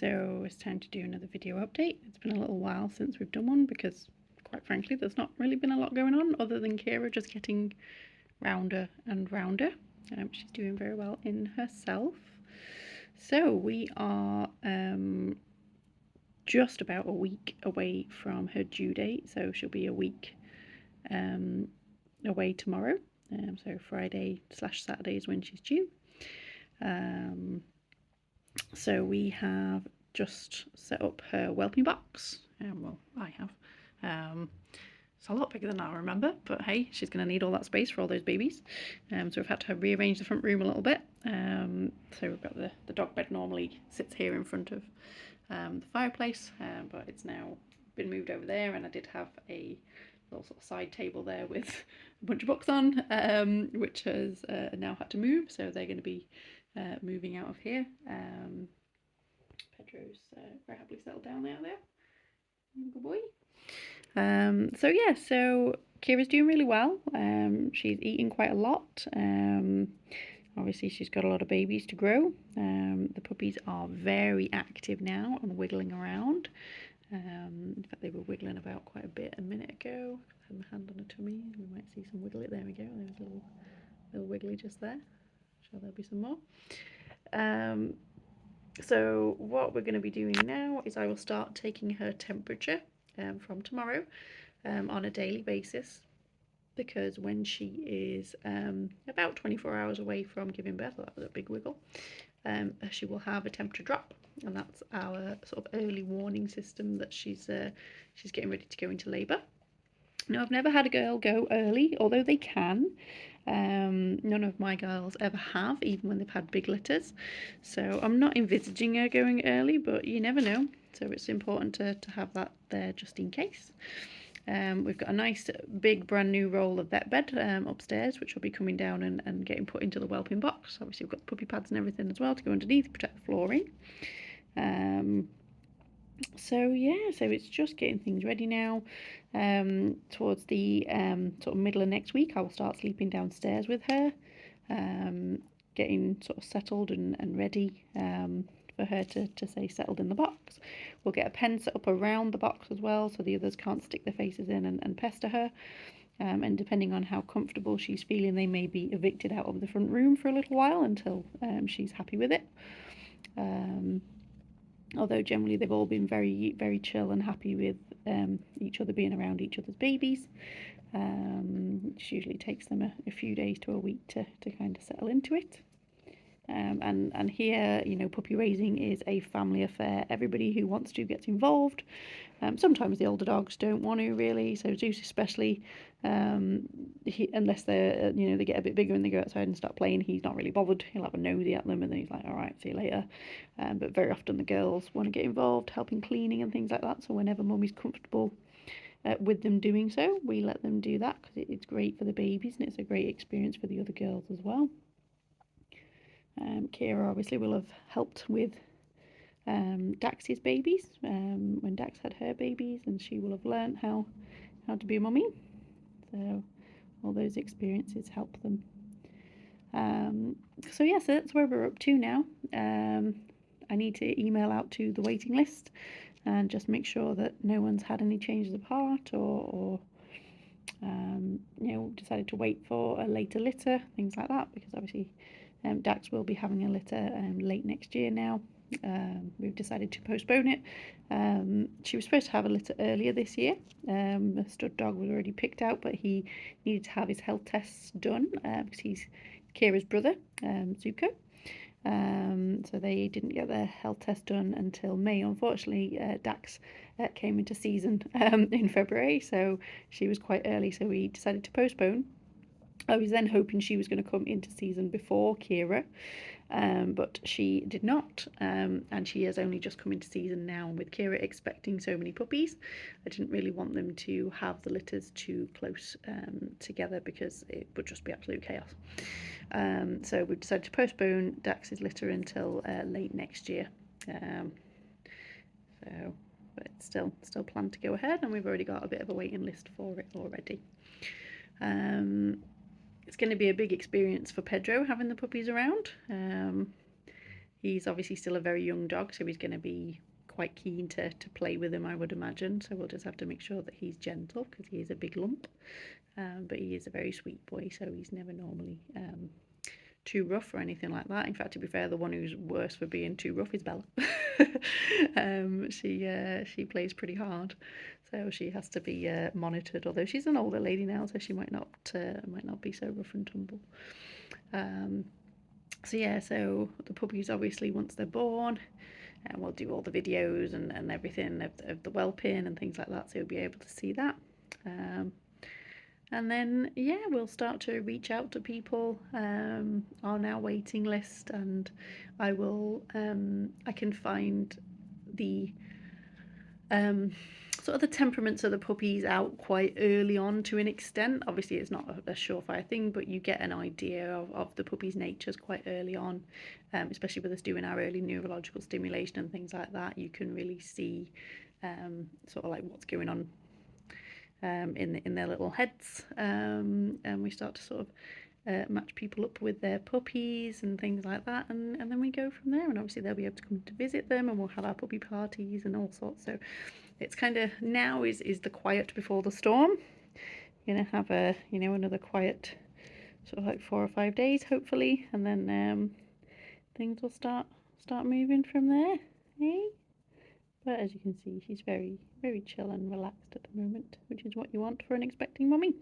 so it's time to do another video update. It's been a little while since we've done one because, quite frankly, there's not really been a lot going on other than Kira just getting rounder and rounder. She's doing very well in herself. So we are just about a week away from her due date, so she'll be a week away tomorrow. So Friday/Saturday is when she's due. So we have just set up her whelping box. Well, I have. It's a lot bigger than I remember, but hey, she's going to need all that space for all those babies. So we've had to rearrange the front room a little bit. So we've got the dog bed normally sits here in front of the fireplace, but it's now been moved over there, and I did have a little sort of side table there with a bunch of books on, which has now had to move, so they're going to be moving out of here. Pedro's very happily settled down there. Good boy. So Kira's doing really well. She's eating quite a lot. Obviously she's got a lot of babies to grow. The puppies are very active now and wiggling around. In fact, they were wiggling about quite a bit a minute ago. I had my hand on her tummy. We might see some wiggle. There we go. There's a little wiggly just there. Sure there'll be some more. So what we're going to be doing now is I will start taking her temperature from tomorrow on a daily basis, because when she is about 24 hours away from giving birth, that was a big wiggle, she will have a temperature drop, and that's our sort of early warning system that she's getting ready to go into labour. Now, I've never had a girl go early, although they can. None of my girls ever have, even when they've had big litters. So I'm not envisaging her going early, but you never know. So it's important to have that there just in case. We've got a nice big brand new roll of vet bed upstairs, which will be coming down and getting put into the whelping box. Obviously we've got the puppy pads and everything as well to go underneath, protect the flooring. So it's just getting things ready now. Towards the sort of middle of next week, I will start sleeping downstairs with her, getting sort of settled and ready for her to say settled in the box. We'll get a pen set up around the box as well, so the others can't stick their faces in and pester her. And depending on how comfortable she's feeling, they may be evicted out of the front room for a little while until she's happy with it. Although generally they've all been very, very chill and happy with each other being around each other's babies. It usually takes them a few days to a week to kind of settle into it. And here, puppy raising is a family affair. Everybody who wants to gets involved. Sometimes the older dogs don't want to really, so Zeus especially, unless they're, they get a bit bigger and they go outside and start playing, he's not really bothered. He'll have a nosy at them and then he's like, all right, see you later. But very often the girls want to get involved, helping cleaning and things like that. So whenever mummy's comfortable with them doing so, we let them do that, because it's great for the babies and it's a great experience for the other girls as well. Kira obviously will have helped with Dax's babies when Dax had her babies, and she will have learnt how to be a mummy. So all those experiences help them. So that's where we're up to now. I need to email out to the waiting list and just make sure that no one's had any changes of heart or decided to wait for a later litter, things like that, because obviously Dax will be having a litter late next year now. We've decided to postpone it. She was supposed to have a litter earlier this year. The stud dog was already picked out, but he needed to have his health tests done because he's Kira's brother, Zuko. So they didn't get their health test done until May. Unfortunately, Dax came into season in February, so she was quite early, so we decided to postpone. I was then hoping she was going to come into season before Kira, but she did not, and she has only just come into season now. And with Kira expecting so many puppies, I didn't really want them to have the litters too close together, because it would just be absolute chaos. So we've decided to postpone Dax's litter until late next year. But it's still planned to go ahead, and we've already got a bit of a waiting list for it already. It's going to be a big experience for Pedro having the puppies around. He's obviously still a very young dog, so he's going to be quite keen to play with him, I would imagine. So we'll just have to make sure that he's gentle because he is a big lump. But he is a very sweet boy, so he's never normally too rough or anything like that. In fact, to be fair, the one who's worse for being too rough is Bella. She plays pretty hard, so she has to be monitored. Although she's an older lady now, so she might not be so rough and tumble. So yeah, so the puppies obviously once they're born, and we'll do all the videos and everything of the whelping and things like that, so you'll be able to see that. And then yeah, we'll start to reach out to people on our waiting list, and I will I can find the sort of the temperaments of the puppies out quite early on to an extent. Obviously it's not a surefire thing, but you get an idea of the puppy's natures quite early on, especially with us doing our early neurological stimulation and things like that. You can really see sort of like what's going on in their little heads, and we start to sort of match people up with their puppies and things like that, and then we go from there. And obviously they'll be able to come to visit them, and we'll have our puppy parties and all sorts. So it's kind of now is the quiet before the storm. You're gonna have another quiet sort of like 4 or 5 days hopefully, and then things will start moving from there, eh? But as you can see, she's very, very chill and relaxed at the moment, which is what you want for an expecting mummy.